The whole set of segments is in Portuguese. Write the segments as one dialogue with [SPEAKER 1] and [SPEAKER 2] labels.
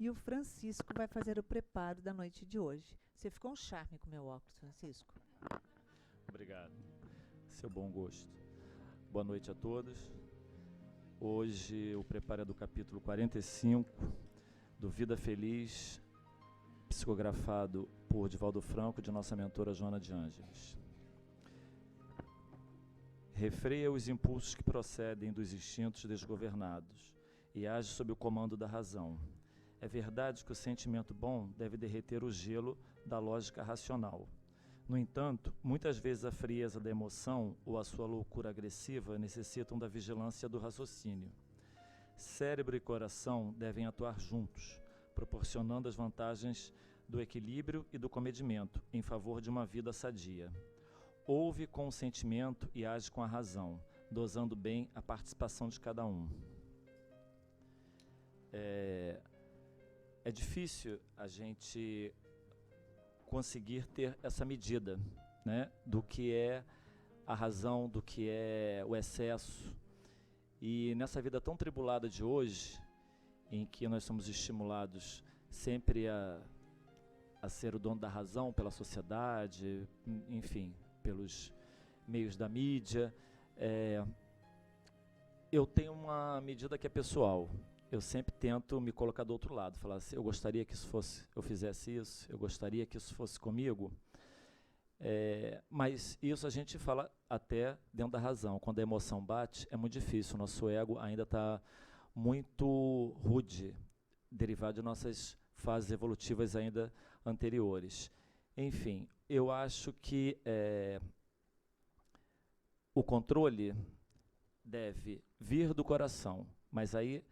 [SPEAKER 1] e o Francisco vai fazer o preparo da noite de hoje. Você ficou um charme com o meu óculos, Francisco.
[SPEAKER 2] Obrigado. Seu bom gosto. Boa noite a todos. Hoje o preparo é do capítulo 45 do Vida Feliz, psicografado por Divaldo Franco, de nossa mentora Joana de Ângeles. Refreia os impulsos que procedem dos instintos desgovernados e age sob o comando da razão. É verdade que o sentimento bom deve derreter o gelo da lógica racional. No entanto, muitas vezes a frieza da emoção ou a sua loucura agressiva necessitam da vigilância do raciocínio. Cérebro e coração devem atuar juntos, proporcionando as vantagens do equilíbrio e do comedimento em favor de uma vida sadia. Ouve com o sentimento e age com a razão, dosando bem a participação de cada um. É difícil a gente conseguir ter essa medida, né, do que é a razão, do que é o excesso. E nessa vida tão tribulada de hoje, em que nós somos estimulados sempre a ser o dono da razão pela sociedade, enfim, pelos meios da mídia, eu tenho uma medida que é pessoal. Eu sempre tento me colocar do outro lado, falar assim, eu gostaria que isso fosse, eu fizesse isso, eu gostaria que isso fosse comigo. Mas isso a gente fala até dentro da razão. Quando a emoção bate, é muito difícil. O nosso ego ainda está muito rude, derivado de nossas fases evolutivas ainda anteriores. Enfim, eu acho que o controle deve vir do coração, mas aí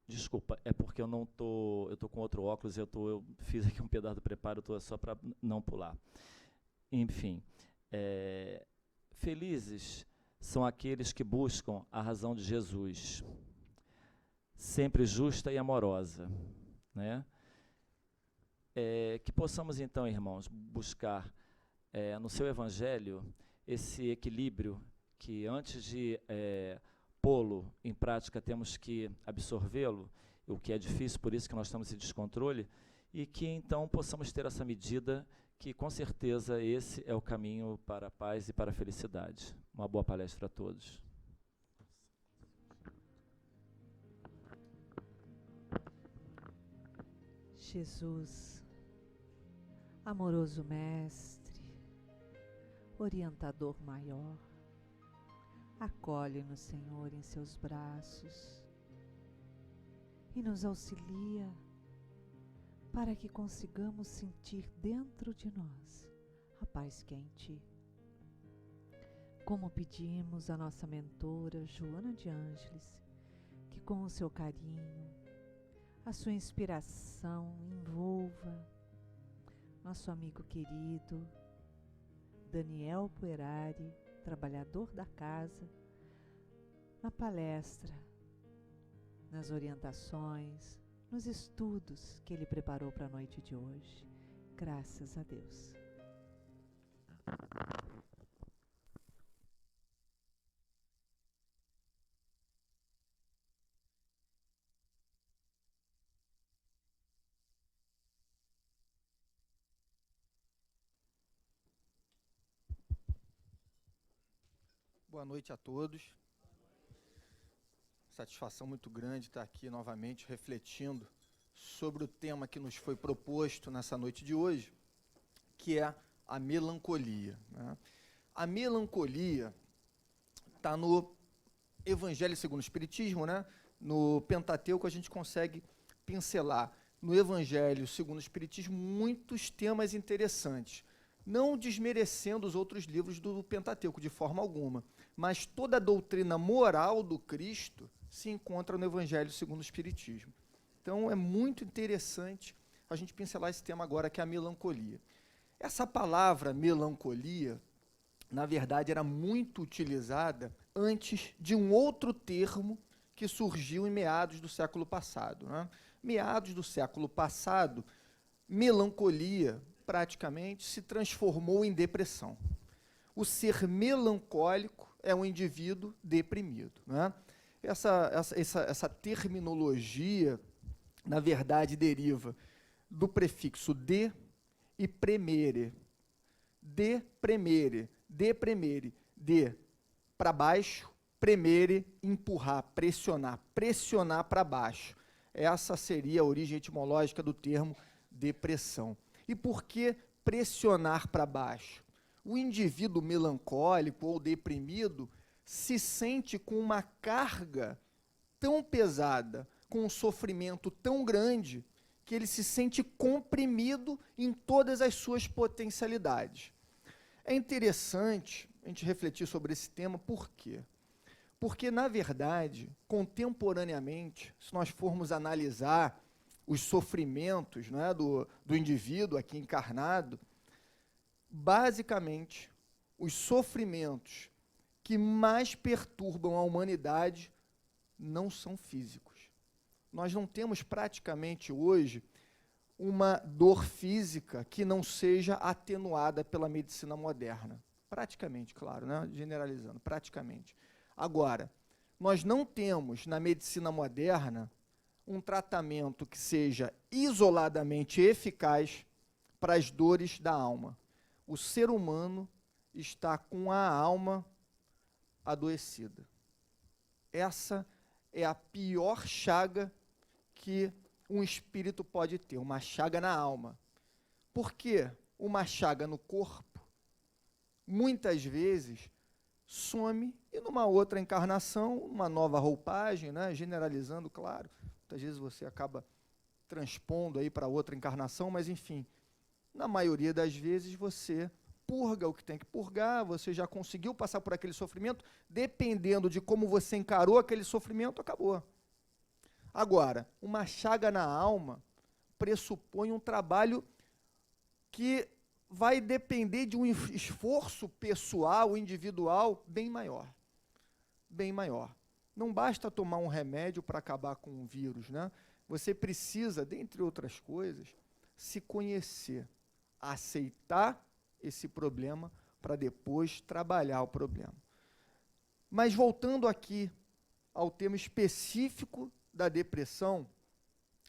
[SPEAKER 2] desculpa, é porque eu não tô, eu tô com outro óculos, eu fiz aqui um pedaço do preparo, só para não pular. Enfim, felizes são aqueles que buscam a razão de Jesus, sempre justa e amorosa, né? Que possamos então, irmãos, buscar no seu Evangelho esse equilíbrio que antes de pô-lo em prática temos que absorvê-lo, o que é difícil, por isso que nós estamos em descontrole, e que então possamos ter essa medida que com certeza esse é o caminho para a paz e para a felicidade. Uma boa palestra a todos.
[SPEAKER 1] Jesus, amoroso Mestre, orientador maior, acolhe-nos, Senhor, em seus braços e nos auxilia para que consigamos sentir dentro de nós a paz que é em Ti. Como pedimos à nossa mentora Joana de Ângeles, que com o seu carinho, a sua inspiração envolva nosso amigo querido Daniel Puerari, trabalhador da casa, na palestra, nas orientações, nos estudos que ele preparou para a noite de hoje. Graças a Deus.
[SPEAKER 3] Boa noite a todos. Satisfação muito grande estar aqui novamente refletindo sobre o tema que nos foi proposto nessa noite de hoje, que é a melancolia, né? A melancolia está no Evangelho segundo o Espiritismo, né? No Pentateuco a gente consegue pincelar no Evangelho segundo o Espiritismo muitos temas interessantes, não desmerecendo os outros livros do Pentateuco de forma alguma, mas toda a doutrina moral do Cristo se encontra no Evangelho segundo o Espiritismo. Então é muito interessante a gente pincelar esse tema agora, que é a melancolia. Essa palavra melancolia, na verdade, era muito utilizada antes de um outro termo que surgiu em meados do século passado, né? Meados do século passado, melancolia praticamente se transformou em depressão. O ser melancólico é um indivíduo deprimido, né? Essa terminologia, na verdade, deriva do prefixo de e premere. De premere, de para baixo, premere, empurrar, pressionar para baixo. Essa seria a origem etimológica do termo depressão. E por que pressionar para baixo? O indivíduo melancólico ou deprimido se sente com uma carga tão pesada, com um sofrimento tão grande, que ele se sente comprimido em todas as suas potencialidades. É interessante a gente refletir sobre esse tema, por quê? Porque, na verdade, contemporaneamente, se nós formos analisar os sofrimentos, né, do indivíduo aqui encarnado, basicamente, os sofrimentos que mais perturbam a humanidade não são físicos. Nós não temos praticamente hoje uma dor física que não seja atenuada pela medicina moderna. Praticamente, claro, né? Generalizando, praticamente. Agora, nós não temos na medicina moderna um tratamento que seja isoladamente eficaz para as dores da alma. O ser humano está com a alma adoecida. Essa é a pior chaga que um espírito pode ter, uma chaga na alma. Porque uma chaga no corpo, muitas vezes, some e numa outra encarnação, uma nova roupagem, né, generalizando, claro, muitas vezes você acaba transpondo aí para outra encarnação, mas enfim, na maioria das vezes você purga o que tem que purgar, você já conseguiu passar por aquele sofrimento, dependendo de como você encarou aquele sofrimento, acabou. Agora, uma chaga na alma pressupõe um trabalho que vai depender de um esforço pessoal, individual, bem maior. Bem maior. Não basta tomar um remédio para acabar com um vírus, né? Você precisa, dentre outras coisas, se conhecer, aceitar esse problema para depois trabalhar o problema. Mas voltando aqui ao tema específico da depressão,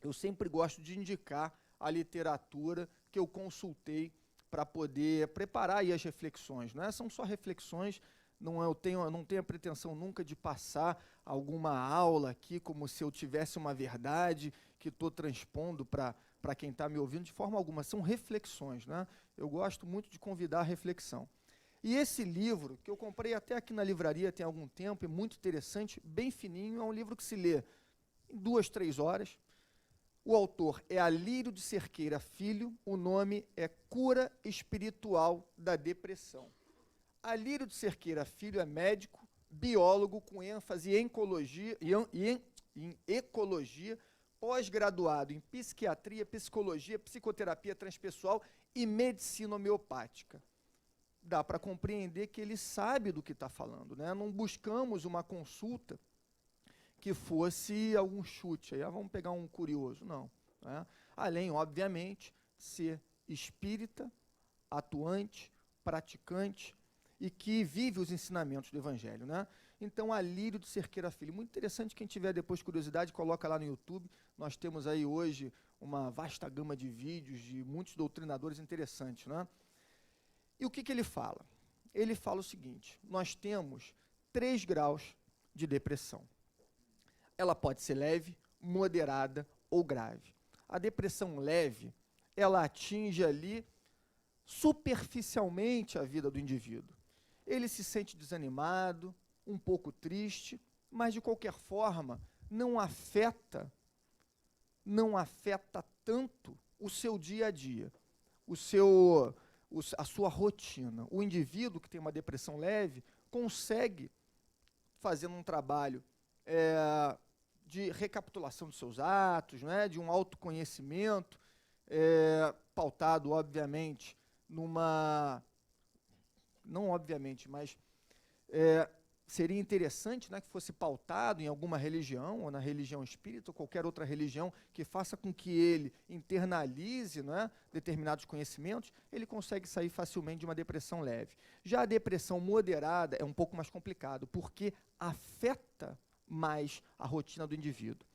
[SPEAKER 3] eu sempre gosto de indicar a literatura que eu consultei para poder preparar aí as reflexões. Não é? São só reflexões, eu não tenho a pretensão nunca de passar alguma aula aqui como se eu tivesse uma verdade que estou transpondo para quem está me ouvindo, de forma alguma. São reflexões. Né? Eu gosto muito de convidar a reflexão. E esse livro, que eu comprei até aqui na livraria tem algum tempo, é muito interessante, bem fininho, é um livro que se lê em 2, 3 horas. O autor é Alírio de Cerqueira Filho, o nome é Cura Espiritual da Depressão. Alírio de Cerqueira Filho é médico, biólogo com ênfase em ecologia, pós-graduado em psiquiatria, psicologia, psicoterapia transpessoal e medicina homeopática. Dá para compreender que ele sabe do que está falando, né? Não buscamos uma consulta que fosse algum chute, aí vamos pegar um curioso, não. Né? Além, obviamente, de ser espírita, atuante, praticante e que vive os ensinamentos do Evangelho. Né? Então, Alírio de Cerqueira Filho, muito interessante, quem tiver depois curiosidade, coloca lá no YouTube, nós temos aí hoje uma vasta gama de vídeos de muitos doutrinadores interessantes. Né? E o que ele fala? Ele fala o seguinte, nós temos 3 graus de depressão. Ela pode ser leve, moderada ou grave. A depressão leve, ela atinge ali superficialmente a vida do indivíduo. Ele se sente desanimado, um pouco triste, mas de qualquer forma não afeta tanto o seu dia a dia, a sua rotina. O indivíduo que tem uma depressão leve consegue, fazendo um trabalho de recapitulação dos seus atos, né, de um autoconhecimento, pautado, obviamente, não obviamente, mas seria interessante, né, que fosse pautado em alguma religião, ou na religião espírita, ou qualquer outra religião, que faça com que ele internalize, né, determinados conhecimentos, ele consegue sair facilmente de uma depressão leve. Já a depressão moderada é um pouco mais complicado, porque afeta mais a rotina do indivíduo.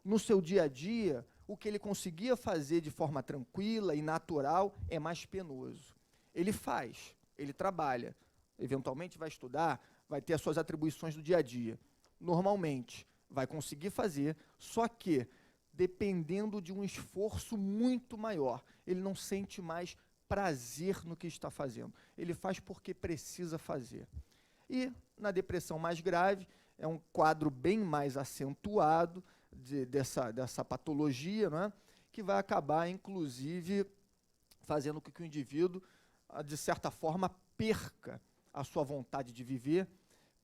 [SPEAKER 3] No seu dia a dia, o que ele conseguia fazer de forma tranquila e natural é mais penoso. Ele faz, ele trabalha, eventualmente vai estudar, vai ter as suas atribuições do dia a dia. Normalmente, vai conseguir fazer, só que, dependendo de um esforço muito maior, ele não sente mais prazer no que está fazendo. Ele faz porque precisa fazer. E, na depressão mais grave, é um quadro bem mais acentuado dessa patologia, né, que vai acabar, inclusive, fazendo com que o indivíduo, de certa forma, perca a sua vontade de viver,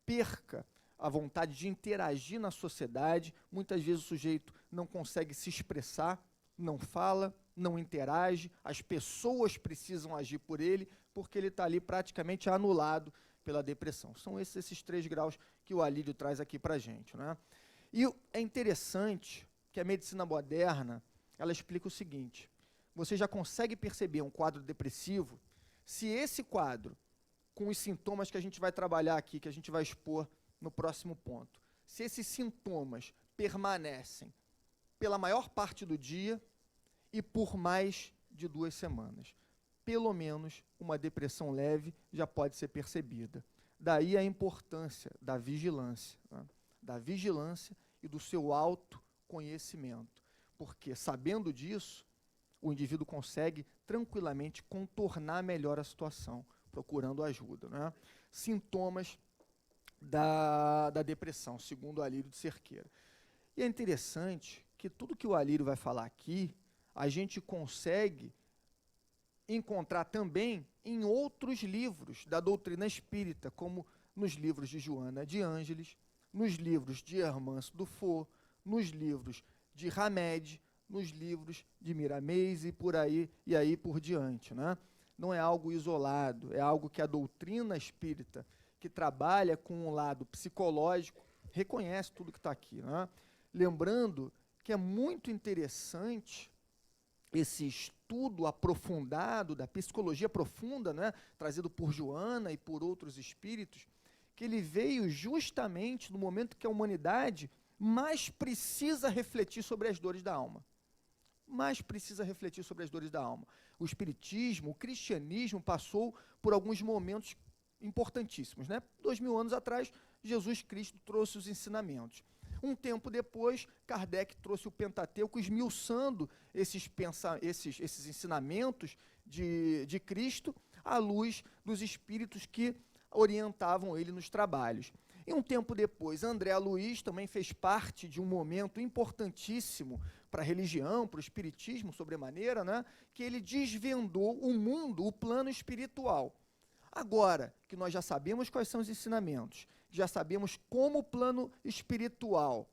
[SPEAKER 3] perca a vontade de interagir na sociedade. Muitas vezes o sujeito não consegue se expressar, não fala, não interage, as pessoas precisam agir por ele, porque ele está ali praticamente anulado pela depressão. São esses 3 graus que o Alírio traz aqui para a gente, né? E é interessante que a medicina moderna, ela explica o seguinte: você já consegue perceber um quadro depressivo se esse quadro, com os sintomas que a gente vai trabalhar aqui, que a gente vai expor no próximo ponto, se esses sintomas permanecem pela maior parte do dia e por mais de 2 semanas. Pelo menos uma depressão leve já pode ser percebida. Daí a importância da vigilância, né? Da vigilância e do seu autoconhecimento. Porque, sabendo disso, o indivíduo consegue tranquilamente contornar melhor a situação, procurando ajuda, né? Sintomas da depressão, segundo o Alírio de Cerqueira. E é interessante que tudo que o Alírio vai falar aqui, a gente consegue encontrar também em outros livros da doutrina espírita, como nos livros de Joana de Ângeles, nos livros de Hermanso Dufour, nos livros de Hamed, nos livros de Miramês e aí por diante, né? Não é algo isolado, é algo que a doutrina espírita, que trabalha com um lado psicológico, reconhece tudo que está aqui, né? Lembrando que é muito interessante esse estudo aprofundado da psicologia profunda, né, trazido por Joana e por outros espíritos, que ele veio justamente no momento que a humanidade mais precisa refletir sobre as dores da alma. Mais precisa refletir sobre as dores da alma. O espiritismo, o cristianismo passou por alguns momentos importantíssimos, né? 2000 anos atrás, Jesus Cristo trouxe os ensinamentos. Um tempo depois, Kardec trouxe o Pentateuco, esmiuçando esses ensinamentos de Cristo à luz dos espíritos que orientavam ele nos trabalhos. E um tempo depois, André Luiz também fez parte de um momento importantíssimo para a religião, para o espiritismo, sobremaneira, né, que ele desvendou o mundo, o plano espiritual. Agora que nós já sabemos quais são os ensinamentos, já sabemos como o plano espiritual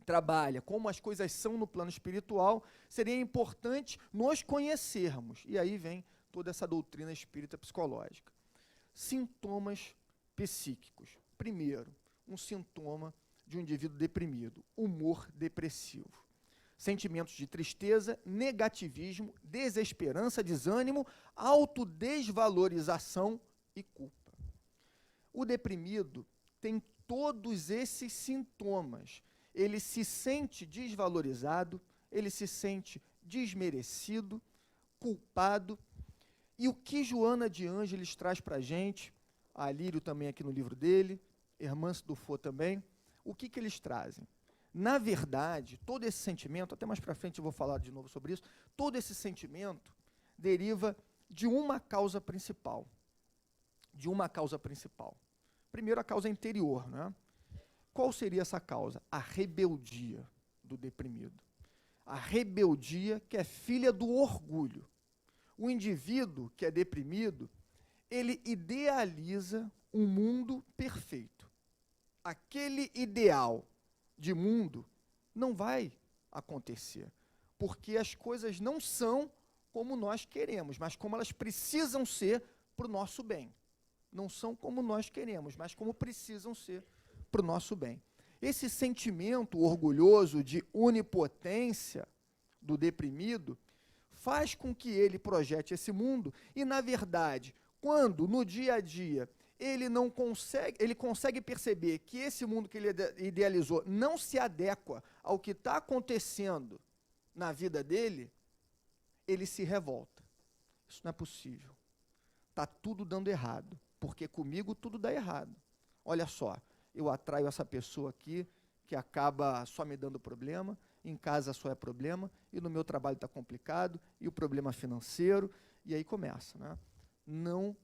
[SPEAKER 3] trabalha, como as coisas são no plano espiritual, seria importante nós conhecermos. E aí vem toda essa doutrina espírita psicológica. Sintomas psíquicos. Primeiro, um sintoma de um indivíduo deprimido, humor depressivo. Sentimentos de tristeza, negativismo, desesperança, desânimo, autodesvalorização e culpa. O deprimido tem todos esses sintomas. Ele se sente desvalorizado, ele se sente desmerecido, culpado. E o que Joana de Ângeles traz para a gente, Alírio também aqui no livro dele, Hermanso Dufour também, o que eles trazem? Na verdade, todo esse sentimento, até mais para frente eu vou falar de novo sobre isso, todo esse sentimento deriva de uma causa principal. De uma causa principal. Primeiro, a causa interior, né? Qual seria essa causa? A rebeldia do deprimido. A rebeldia que é filha do orgulho. O indivíduo que é deprimido, ele idealiza um mundo perfeito. Aquele ideal de mundo não vai acontecer, porque as coisas não são como nós queremos, mas como elas precisam ser para o nosso bem. Não são como nós queremos, mas como precisam ser para o nosso bem. Esse sentimento orgulhoso de onipotência do deprimido faz com que ele projete esse mundo e, na verdade, quando no dia a dia ele consegue perceber que esse mundo que ele idealizou não se adequa ao que está acontecendo na vida dele, ele se revolta. Isso não é possível. Está tudo dando errado, porque comigo tudo dá errado. Olha só, eu atraio essa pessoa aqui que acaba só me dando problema, em casa só é problema, e no meu trabalho está complicado, e o problema financeiro, e aí começa, né? Não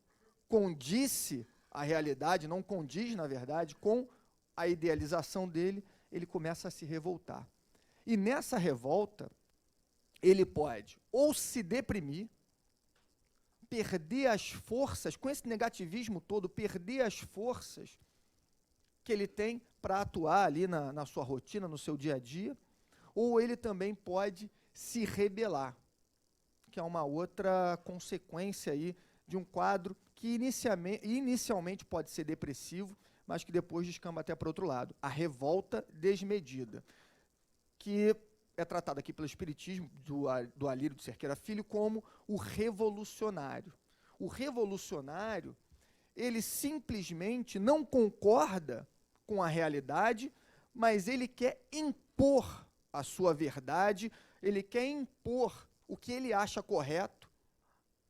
[SPEAKER 3] condiz a realidade, não condiz, na verdade, com a idealização dele, ele começa a se revoltar. E nessa revolta, ele pode ou se deprimir, perder as forças, com esse negativismo todo, perder as forças que ele tem para atuar ali na sua rotina, no seu dia a dia, ou ele também pode se rebelar, que é uma outra consequência aí de um quadro que inicialmente pode ser depressivo, mas que depois descamba até para o outro lado, a revolta desmedida, que é tratada aqui pelo Espiritismo, do Alírio de Cerqueira Filho, como o revolucionário. O revolucionário, ele simplesmente não concorda com a realidade, mas ele quer impor a sua verdade, ele quer impor o que ele acha correto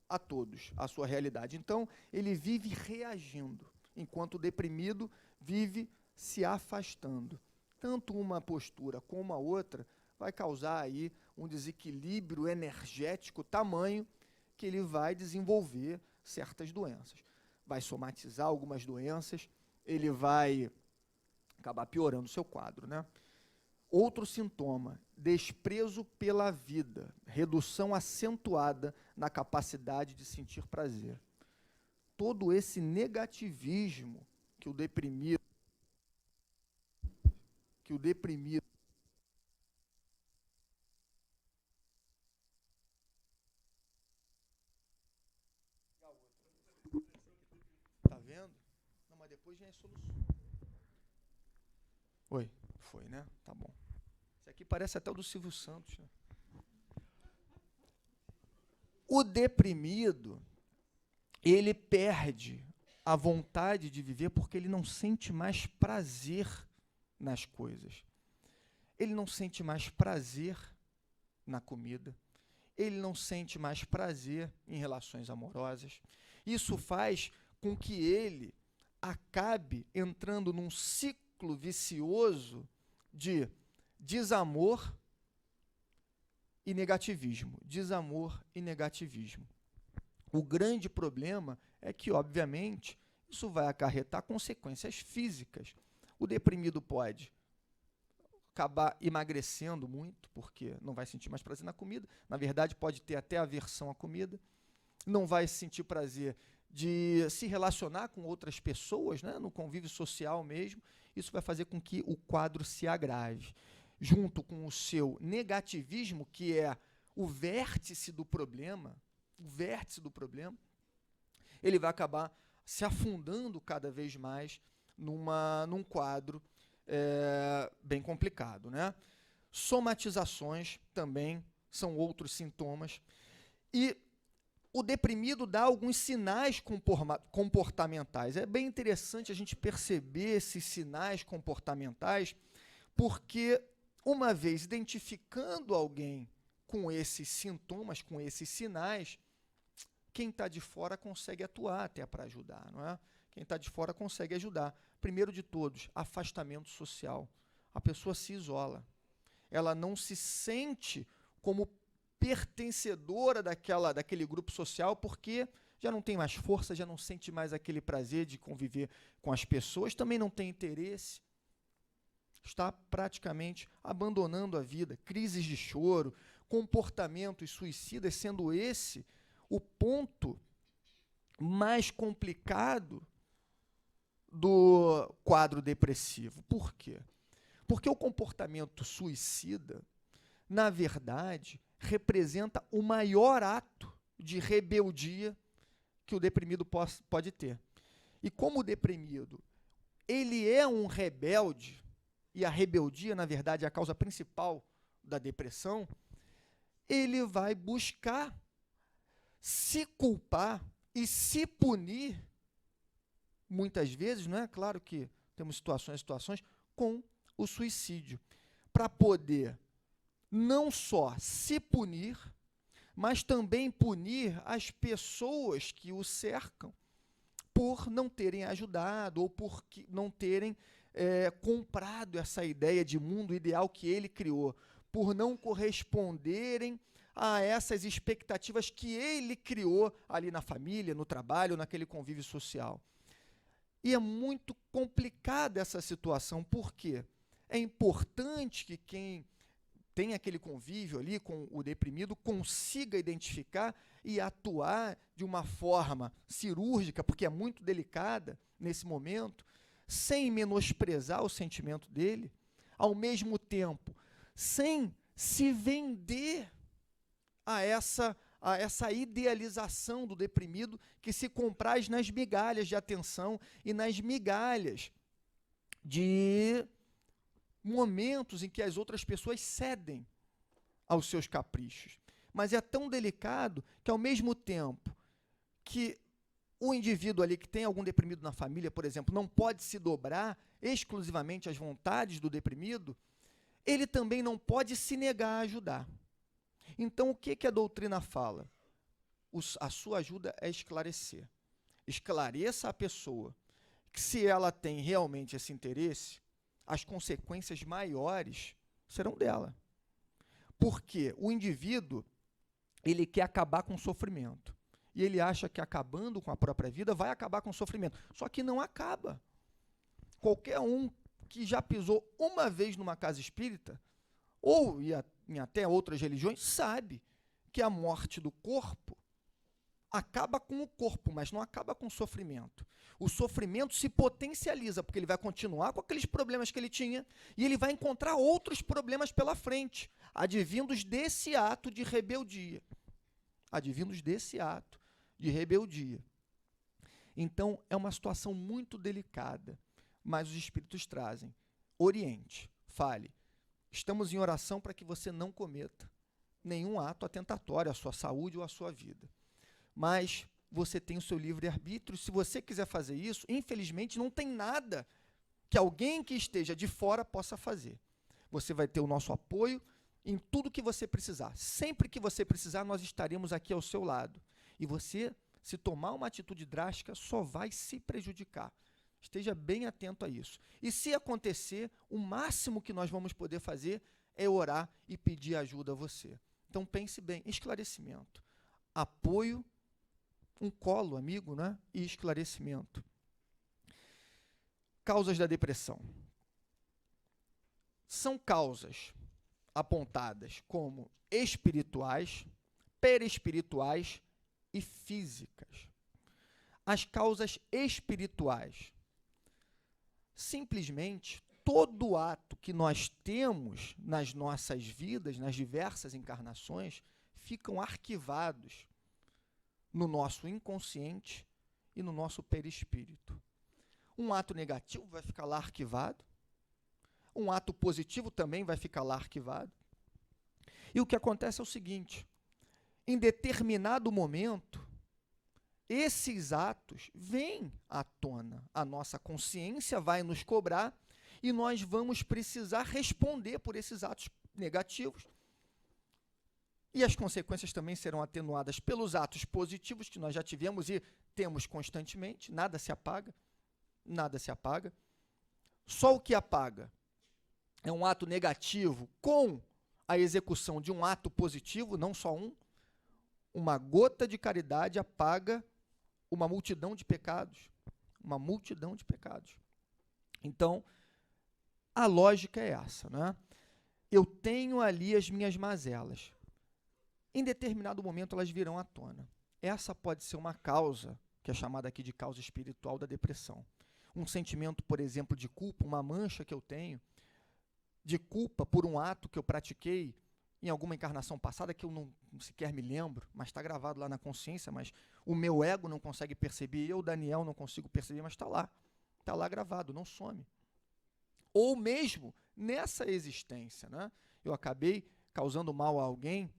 [SPEAKER 3] a todos, a sua realidade. Então, ele vive reagindo, enquanto o deprimido vive se afastando. Tanto uma postura como a outra vai causar aí um desequilíbrio energético tamanho que ele vai desenvolver certas doenças. Vai somatizar algumas doenças, ele vai acabar piorando o seu quadro, né? Outro sintoma, desprezo pela vida, redução acentuada na capacidade de sentir prazer. Todo esse negativismo que o deprimido tá vendo? Não, mas depois já é solução. Oi, foi, né? Tá bom. Isso aqui parece até o do Silvio Santos, né? O deprimido, ele perde a vontade de viver porque ele não sente mais prazer nas coisas. Ele não sente mais prazer na comida. Ele não sente mais prazer em relações amorosas. Isso faz com que ele acabe entrando num ciclo vicioso de desamor e negativismo. Desamor e negativismo. O grande problema é que, obviamente, isso vai acarretar consequências físicas. O deprimido pode acabar emagrecendo muito, porque não vai sentir mais prazer na comida. Na verdade, pode ter até aversão à comida. Não vai sentir prazer de se relacionar com outras pessoas, né, no convívio social mesmo. Isso vai fazer com que o quadro se agrave. Junto com o seu negativismo, que é o vértice do problema, ele vai acabar se afundando cada vez mais num quadro bem complicado, né? Somatizações também são outros sintomas. E o deprimido dá alguns sinais comportamentais. É bem interessante a gente perceber esses sinais comportamentais, porque uma vez identificando alguém com esses sintomas, com esses sinais, quem está de fora consegue atuar até para ajudar, não é? Quem está de fora consegue ajudar. Primeiro de todos, afastamento social. A pessoa se isola. Ela não se sente como pertencedora daquele grupo social, porque já não tem mais força, já não sente mais aquele prazer de conviver com as pessoas, também não tem interesse. Está praticamente abandonando a vida. Crises de choro, comportamentos suicidas, sendo esse o ponto mais complicado do quadro depressivo. Por quê? Porque o comportamento suicida, na verdade, representa o maior ato de rebeldia que o deprimido pode ter. E como o deprimido, ele é um rebelde, e a rebeldia, na verdade, é a causa principal da depressão, ele vai buscar se culpar e se punir muitas vezes, não é? Claro que temos situações, com o suicídio, para poder não só se punir, mas também punir as pessoas que o cercam por não terem ajudado ou por não terem comprado essa ideia de mundo ideal que ele criou, por não corresponderem a essas expectativas que ele criou ali na família, no trabalho, naquele convívio social. E é muito complicada essa situação, porque é importante que quem tem aquele convívio ali com o deprimido consiga identificar e atuar de uma forma cirúrgica, porque é muito delicada nesse momento, sem menosprezar o sentimento dele, ao mesmo tempo, sem se vender a essa idealização do deprimido que se compraz nas migalhas de atenção e nas migalhas de momentos em que as outras pessoas cedem aos seus caprichos. Mas é tão delicado que, ao mesmo tempo que o indivíduo ali que tem algum deprimido na família, por exemplo, não pode se dobrar exclusivamente às vontades do deprimido, ele também não pode se negar a ajudar. Então, o que a doutrina fala? A sua ajuda é esclarecer. Esclareça a pessoa que, se ela tem realmente esse interesse, as consequências maiores serão dela. Porque o indivíduo, ele quer acabar com o sofrimento. E ele acha que acabando com a própria vida vai acabar com o sofrimento. Só que não acaba. Qualquer um que já pisou uma vez numa casa espírita, ou em até outras religiões, sabe que a morte do corpo acaba com o corpo, mas não acaba com o sofrimento. O sofrimento se potencializa, porque ele vai continuar com aqueles problemas que ele tinha, e ele vai encontrar outros problemas pela frente, advindos desse ato de rebeldia. Advindos desse ato de rebeldia. Então, é uma situação muito delicada, mas os espíritos trazem. Oriente, fale. Estamos em oração para que você não cometa nenhum ato atentatório à sua saúde ou à sua vida. Mas você tem o seu livre-arbítrio. Se você quiser fazer isso, infelizmente não tem nada que alguém que esteja de fora possa fazer. Você vai ter o nosso apoio em tudo que você precisar. Sempre que você precisar, nós estaremos aqui ao seu lado. E você, se tomar uma atitude drástica, só vai se prejudicar. Esteja bem atento a isso. E se acontecer, o máximo que nós vamos poder fazer é orar e pedir ajuda a você. Então pense bem, esclarecimento, apoio, um colo amigo, né? E esclarecimento. Causas da depressão. São causas apontadas como espirituais, perispirituais e físicas. As causas espirituais. Simplesmente, todo ato que nós temos nas nossas vidas, nas diversas encarnações, ficam arquivados no nosso inconsciente e no nosso perispírito. Um ato negativo vai ficar lá arquivado, um ato positivo também vai ficar lá arquivado. E o que acontece é o seguinte, em determinado momento, esses atos vêm à tona, a nossa consciência vai nos cobrar e nós vamos precisar responder por esses atos negativos. E as consequências também serão atenuadas pelos atos positivos que nós já tivemos e temos constantemente, nada se apaga, nada se apaga. Só o que apaga é um ato negativo com a execução de um ato positivo, não só um. Uma gota de caridade apaga uma multidão de pecados. Uma multidão de pecados. Então, a lógica é essa, né? Eu tenho ali as minhas mazelas. Em determinado momento, elas virão à tona. Essa pode ser uma causa, que é chamada aqui de causa espiritual da depressão. Um sentimento, por exemplo, de culpa, uma mancha que eu tenho, de culpa por um ato que eu pratiquei em alguma encarnação passada, que eu não sequer me lembro, mas está gravado lá na consciência, mas o meu ego não consegue perceber, eu, Daniel, não consigo perceber, mas está lá gravado, não some. Ou mesmo nessa existência, né? Eu acabei causando mal a alguém,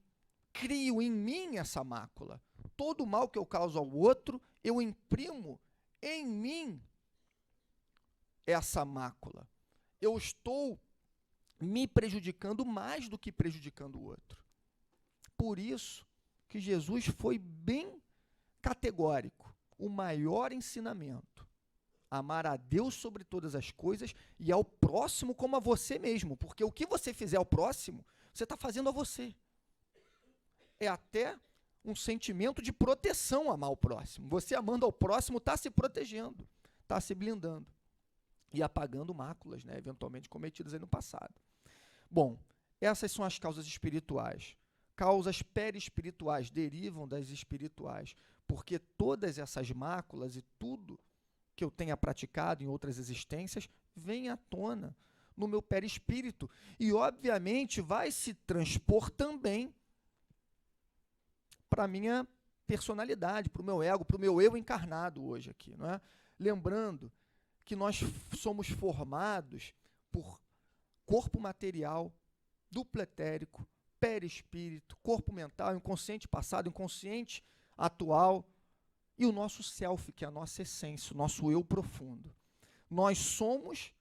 [SPEAKER 3] crio em mim essa mácula. Todo o mal que eu causo ao outro, eu imprimo em mim essa mácula, eu estou me prejudicando mais do que prejudicando o outro. Por isso que Jesus foi bem categórico. O maior ensinamento: amar a Deus sobre todas as coisas e ao próximo como a você mesmo. Porque o que você fizer ao próximo, você está fazendo a você. É até um sentimento de proteção amar o próximo. Você amando ao próximo está se protegendo, está se blindando e apagando máculas, né, eventualmente cometidas aí no passado. Bom, essas são as causas espirituais. Causas perispirituais derivam das espirituais, porque todas essas máculas e tudo que eu tenha praticado em outras existências vem à tona no meu perispírito e, obviamente, vai se transpor também para a minha personalidade, para o meu ego, para o meu eu encarnado hoje aqui, não é? Lembrando que nós somos formados por corpo material, duplo etérico, perispírito, corpo mental, inconsciente passado, inconsciente atual e o nosso self, que é a nossa essência, o nosso eu profundo. Nós somos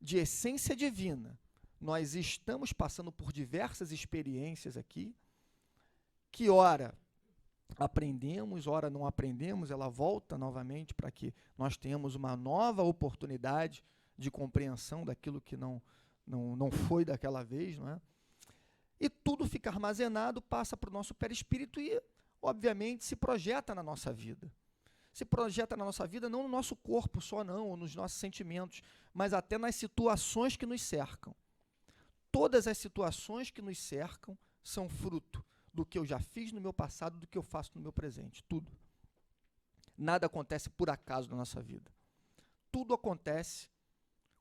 [SPEAKER 3] de essência divina. Nós estamos passando por diversas experiências aqui, que ora aprendemos, ora não aprendemos, ela volta novamente para que nós tenhamos uma nova oportunidade de compreensão daquilo que não foi daquela vez, não é? E tudo fica armazenado, passa para o nosso perispírito e, obviamente, se projeta na nossa vida. Se projeta na nossa vida não no nosso corpo só não, ou nos nossos sentimentos, mas até nas situações que nos cercam. Todas as situações que nos cercam são fruto do que eu já fiz no meu passado, do que eu faço no meu presente, tudo. Nada acontece por acaso na nossa vida. Tudo acontece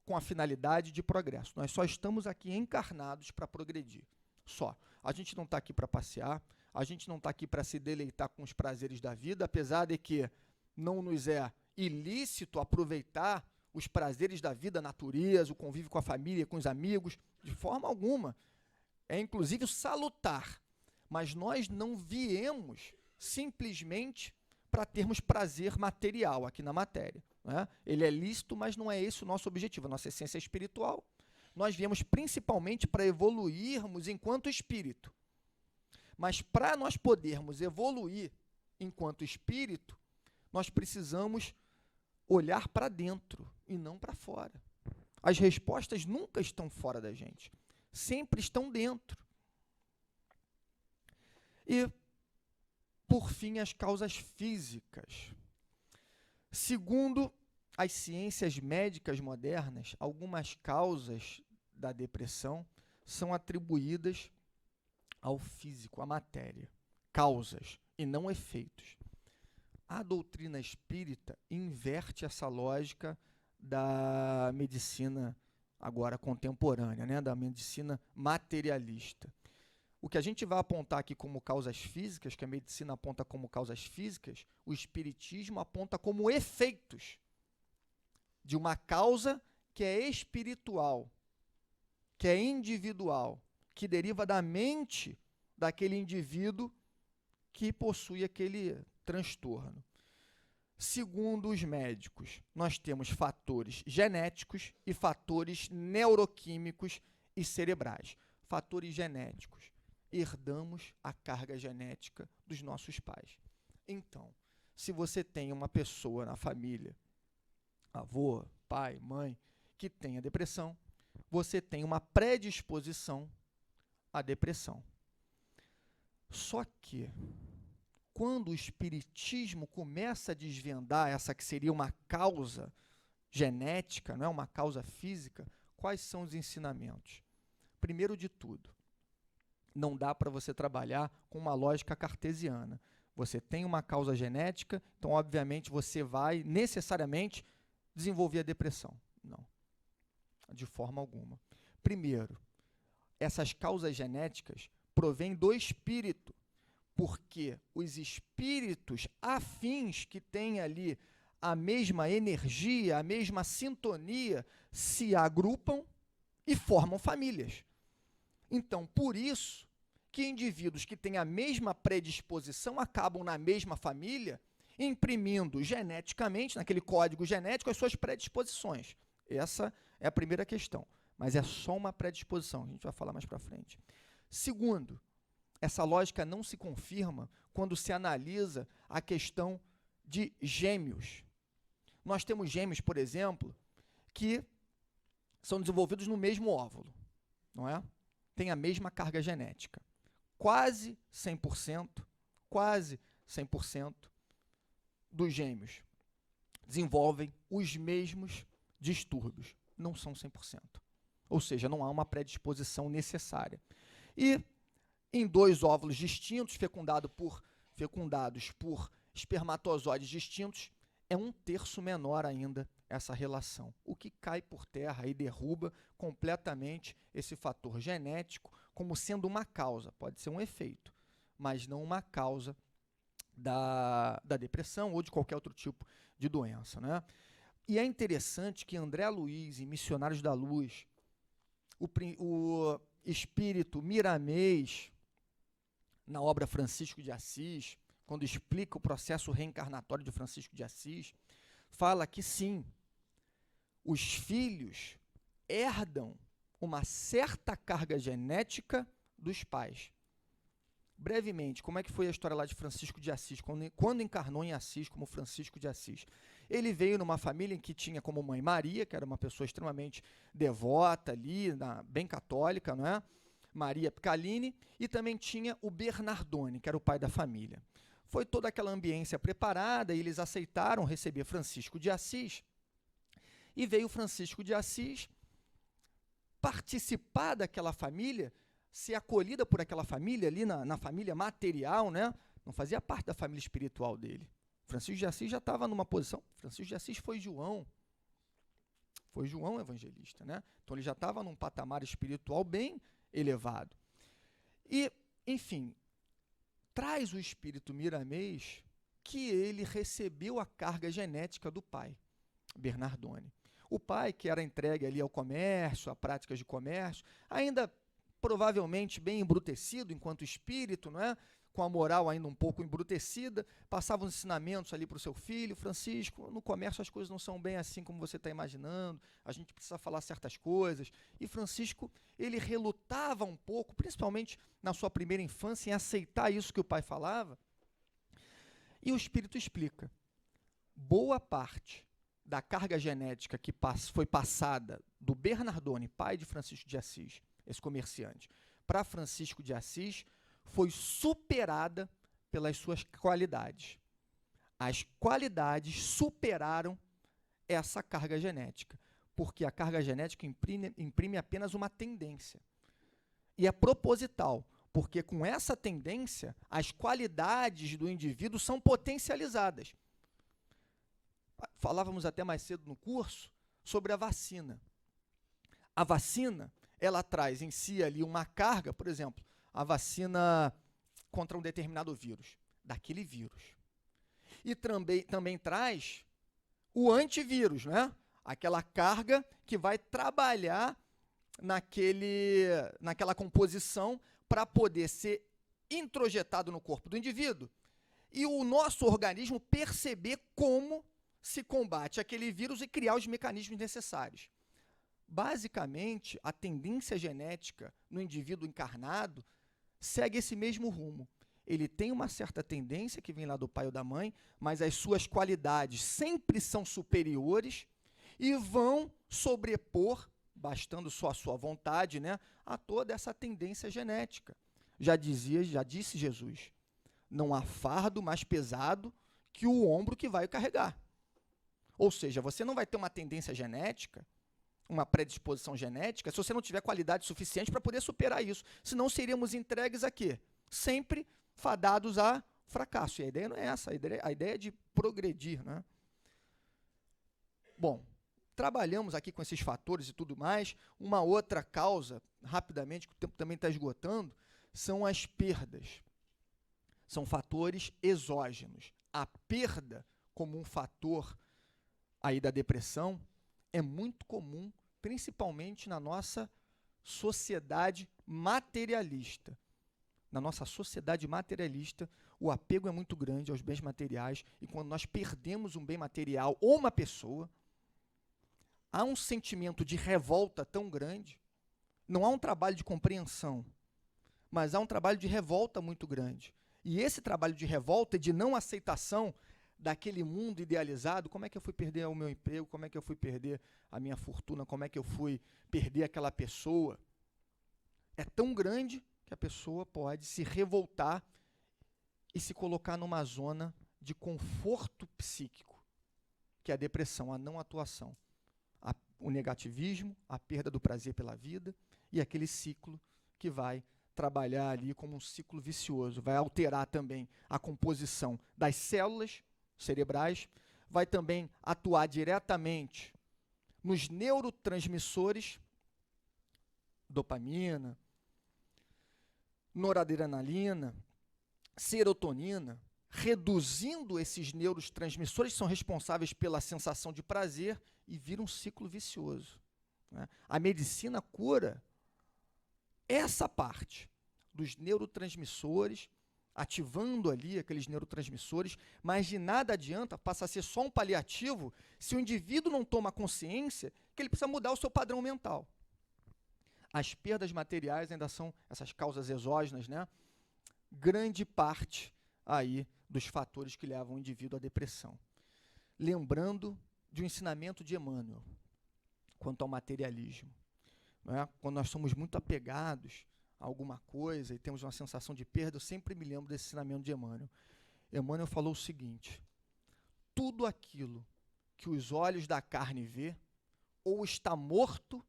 [SPEAKER 3] com a finalidade de progresso. Nós só estamos aqui encarnados para progredir. Só. A gente não está aqui para passear, a gente não está aqui para se deleitar com os prazeres da vida, apesar de que não nos é ilícito aproveitar os prazeres da vida, a natureza, o convívio com a família, com os amigos, de forma alguma. É inclusive salutar. Mas nós não viemos simplesmente para termos prazer material aqui na matéria, né? Ele é lícito, mas não é esse o nosso objetivo, a nossa essência é espiritual. Nós viemos principalmente para evoluirmos enquanto espírito. Mas para nós podermos evoluir enquanto espírito, nós precisamos olhar para dentro e não para fora. As respostas nunca estão fora da gente, sempre estão dentro. E, por fim, as causas físicas. Segundo as ciências médicas modernas, algumas causas da depressão são atribuídas ao físico, à matéria. Causas e não efeitos. A doutrina espírita inverte essa lógica da medicina agora contemporânea, né, da medicina materialista. O que a gente vai apontar aqui como causas físicas, que a medicina aponta como causas físicas, o espiritismo aponta como efeitos de uma causa que é espiritual, que é individual, que deriva da mente daquele indivíduo que possui aquele transtorno. Segundo os médicos, nós temos fatores genéticos e fatores neuroquímicos e cerebrais. Fatores genéticos. Herdamos a carga genética dos nossos pais. Então, se você tem uma pessoa na família, avô, pai, mãe, que tenha depressão, você tem uma predisposição à depressão. Só que, quando o espiritismo começa a desvendar essa que seria uma causa genética, não é uma causa física, quais são os ensinamentos? Primeiro de tudo, não dá para você trabalhar com uma lógica cartesiana. Você tem uma causa genética, então, obviamente, você vai necessariamente desenvolver a depressão. Não, de forma alguma. Primeiro, essas causas genéticas provêm do espírito, porque os espíritos afins que têm ali a mesma energia, a mesma sintonia, se agrupam e formam famílias. Então, por isso que indivíduos que têm a mesma predisposição acabam na mesma família imprimindo geneticamente, naquele código genético, as suas predisposições. Essa é a primeira questão, mas é só uma predisposição, a gente vai falar mais para frente. Segundo, essa lógica não se confirma quando se analisa a questão de gêmeos. Nós temos gêmeos, por exemplo, que são desenvolvidos no mesmo óvulo, não é? Tem a mesma carga genética. Quase 100% dos gêmeos desenvolvem os mesmos distúrbios. Não são 100%. Ou seja, não há uma predisposição necessária. E em 2 óvulos distintos, fecundados por espermatozoides distintos, é 1/3 menor ainda essa relação, o que cai por terra e derruba completamente esse fator genético como sendo uma causa. Pode ser um efeito, mas não uma causa da depressão ou de qualquer outro tipo de doença, né? E é interessante que André Luiz, em Missionários da Luz, o espírito Miramês, na obra Francisco de Assis, quando explica o processo reencarnatório de Francisco de Assis, fala que sim, os filhos herdam uma certa carga genética dos pais. Brevemente, como é que foi a história lá de Francisco de Assis, quando encarnou em Assis como Francisco de Assis? Ele veio numa família em que tinha como mãe Maria, que era uma pessoa extremamente devota ali, bem católica, não é? Maria Picalini, e também tinha o Bernardone, que era o pai da família. Foi toda aquela ambiência preparada e eles aceitaram receber Francisco de Assis. E veio Francisco de Assis participar daquela família, ser acolhida por aquela família ali na família material, né? Não fazia parte da família espiritual dele. Francisco de Assis já estava numa posição. Francisco de Assis foi João evangelista, né? Então ele já estava num patamar espiritual bem elevado. E, enfim, traz o espírito Miramês que ele recebeu a carga genética do pai, Bernardone. O pai, que era entregue ali ao comércio, a práticas de comércio, ainda provavelmente bem embrutecido enquanto espírito, não é? Com a moral ainda um pouco embrutecida, passava os ensinamentos ali para o seu filho: Francisco, no comércio as coisas não são bem assim como você está imaginando, a gente precisa falar certas coisas. E Francisco, ele relutava um pouco, principalmente na sua primeira infância, em aceitar isso que o pai falava. E o Espírito explica: boa parte da carga genética que foi passada do Bernardone, pai de Francisco de Assis, esse comerciante, para Francisco de Assis, foi superada pelas suas qualidades. As qualidades superaram essa carga genética, porque a carga genética imprime apenas uma tendência. E é proposital, porque com essa tendência, as qualidades do indivíduo são potencializadas. Falávamos até mais cedo no curso sobre a vacina. A vacina, ela traz em si ali uma carga, por exemplo, a vacina contra um determinado vírus, daquele vírus. E também traz o antivírus, né? Aquela carga que vai trabalhar naquela composição para poder ser introjetado no corpo do indivíduo e o nosso organismo perceber como se combate aquele vírus e criar os mecanismos necessários. Basicamente, a tendência genética no indivíduo encarnado segue esse mesmo rumo. Ele tem uma certa tendência que vem lá do pai ou da mãe, mas as suas qualidades sempre são superiores e vão sobrepor, bastando só a sua vontade, né, a toda essa tendência genética. Já disse Jesus: não há fardo mais pesado que o ombro que vai carregar. Ou seja, você não vai ter uma tendência genética, uma predisposição genética, se você não tiver qualidade suficiente para poder superar isso. Senão seríamos entregues a quê? Sempre fadados a fracasso. E a ideia não é essa, a ideia é de progredir, né? Bom, trabalhamos aqui com esses fatores e tudo mais. Uma outra causa, rapidamente, que o tempo também está esgotando, são as perdas. São fatores exógenos. A perda, como um fator aí da depressão, é muito comum, principalmente na nossa sociedade materialista. na nossa sociedade materialista, o apego é muito grande aos bens materiais, e quando nós perdemos um bem material ou uma pessoa, há um sentimento de revolta tão grande, não há um trabalho de compreensão, mas há um trabalho de revolta muito grande. E esse trabalho de revolta, de não aceitação daquele mundo idealizado, como é que eu fui perder o meu emprego, como é que eu fui perder a minha fortuna, como é que eu fui perder aquela pessoa, é tão grande que a pessoa pode se revoltar e se colocar numa zona de conforto psíquico, que é a depressão, a não atuação, o negativismo, a perda do prazer pela vida e aquele ciclo que vai trabalhar ali como um ciclo vicioso, vai alterar também a composição das células cerebrais, vai também atuar diretamente nos neurotransmissores, dopamina, noradrenalina, serotonina, reduzindo esses neurotransmissores que são responsáveis pela sensação de prazer e vira um ciclo vicioso, né? A medicina cura essa parte dos neurotransmissores, ativando ali aqueles neurotransmissores, mas de nada adianta, passa a ser só um paliativo se o indivíduo não toma consciência que ele precisa mudar o seu padrão mental. As perdas materiais ainda são essas causas exógenas, né? Grande parte aí dos fatores que levam o indivíduo à depressão. Lembrando de um ensinamento de Emmanuel quanto ao materialismo, não é? Quando nós somos muito apegados a alguma coisa e temos uma sensação de perda, eu sempre me lembro desse ensinamento de Emmanuel. Emmanuel falou o seguinte: tudo aquilo que os olhos da carne vê, ou está morto,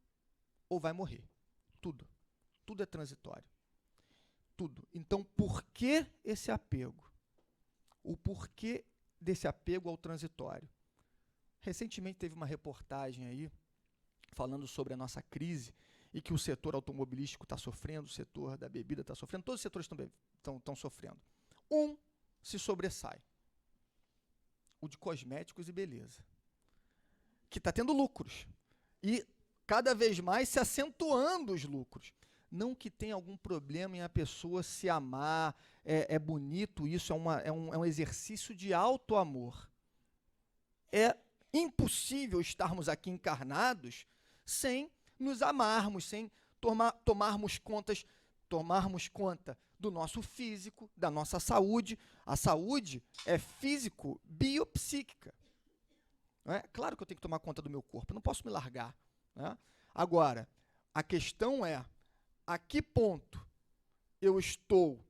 [SPEAKER 3] ou vai morrer. Tudo. Tudo é transitório. Tudo. Então, por que esse apego? O porquê desse apego ao transitório? Recentemente teve uma reportagem aí, falando sobre a nossa crise, e que o setor automobilístico está sofrendo, o setor da bebida está sofrendo, todos os setores estão sofrendo. Um se sobressai, o de cosméticos e beleza, que está tendo lucros, e cada vez mais se acentuando os lucros. Não que tenha algum problema em a pessoa se amar, é bonito isso, é um exercício de auto-amor. É impossível estarmos aqui encarnados sem nos amarmos, sem tomarmos conta do nosso físico, da nossa saúde. A saúde é físico-biopsíquica. Não é? Claro que eu tenho que tomar conta do meu corpo, eu não posso me largar, né? Agora, a questão é, a que ponto eu estou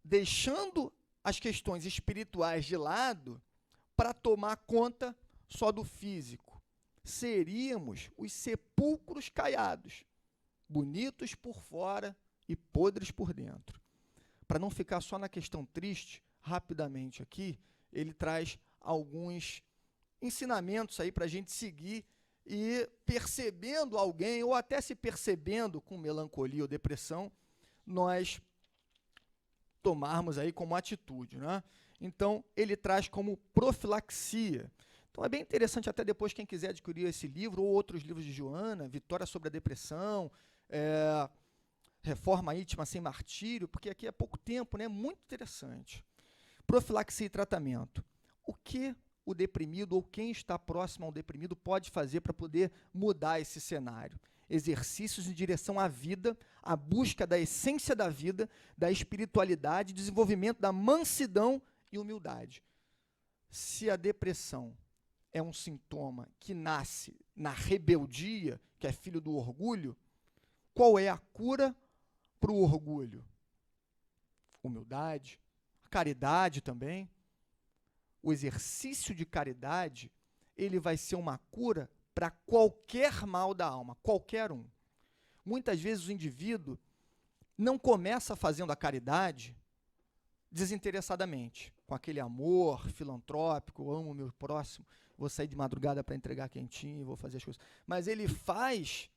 [SPEAKER 3] deixando as questões espirituais de lado para tomar conta só do físico? Seríamos os sepulcros caiados, bonitos por fora e podres por dentro. Para não ficar só na questão triste, rapidamente aqui, ele traz alguns ensinamentos aí para a gente seguir e percebendo alguém, ou até se percebendo com melancolia ou depressão, nós tomarmos aí como atitude, né? Então, ele traz como profilaxia. Então é bem interessante, até depois quem quiser adquirir esse livro ou outros livros de Joana, Vitória sobre a Depressão, Reforma Íntima sem Martírio, porque aqui é pouco tempo, né? Muito interessante. Profilaxia e tratamento. O que o deprimido ou quem está próximo ao deprimido pode fazer para poder mudar esse cenário? Exercícios em direção à vida, a busca da essência da vida, da espiritualidade, desenvolvimento da mansidão e humildade. Se a depressão é um sintoma que nasce na rebeldia, que é filho do orgulho, qual é a cura para o orgulho? Humildade, caridade também. O exercício de caridade, ele vai ser uma cura para qualquer mal da alma, qualquer um. Muitas vezes o indivíduo não começa fazendo a caridade desinteressadamente, com aquele amor filantrópico, eu amo o meu próximo, vou sair de madrugada para entregar quentinho, vou fazer as coisas. Mas ele faz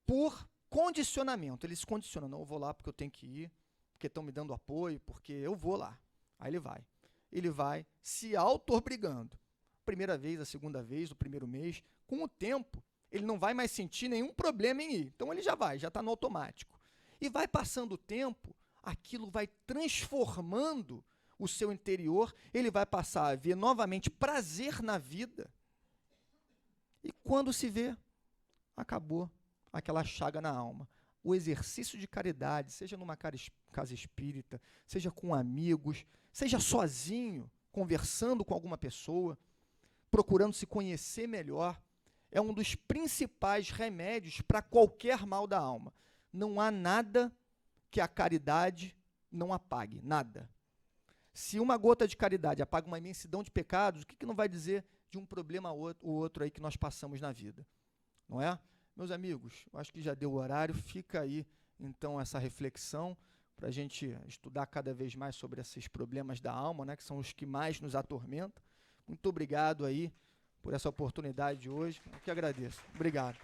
[SPEAKER 3] por condicionamento, ele se condiciona, não, eu vou lá porque eu tenho que ir, porque estão me dando apoio, porque eu vou lá. Aí ele vai. Ele vai se auto-obrigando. Primeira vez, a segunda vez, o primeiro mês, com o tempo, ele não vai mais sentir nenhum problema em ir. Então ele já vai, já está no automático. E vai passando o tempo, aquilo vai transformando o seu interior, ele vai passar a ver novamente prazer na vida. E quando se vê, acabou aquela chaga na alma. O exercício de caridade, seja numa casa espírita, seja com amigos, seja sozinho, conversando com alguma pessoa, procurando se conhecer melhor, é um dos principais remédios para qualquer mal da alma. Não há nada que a caridade não apague, nada. Se uma gota de caridade apaga uma imensidão de pecados, o que não vai dizer de um problema ou outro aí que nós passamos na vida? Não é? Meus amigos, eu acho que já deu o horário, fica aí então essa reflexão para a gente estudar cada vez mais sobre esses problemas da alma, né, que são os que mais nos atormentam. Muito obrigado aí por essa oportunidade de hoje, eu que agradeço. Obrigado.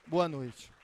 [SPEAKER 3] Boa noite.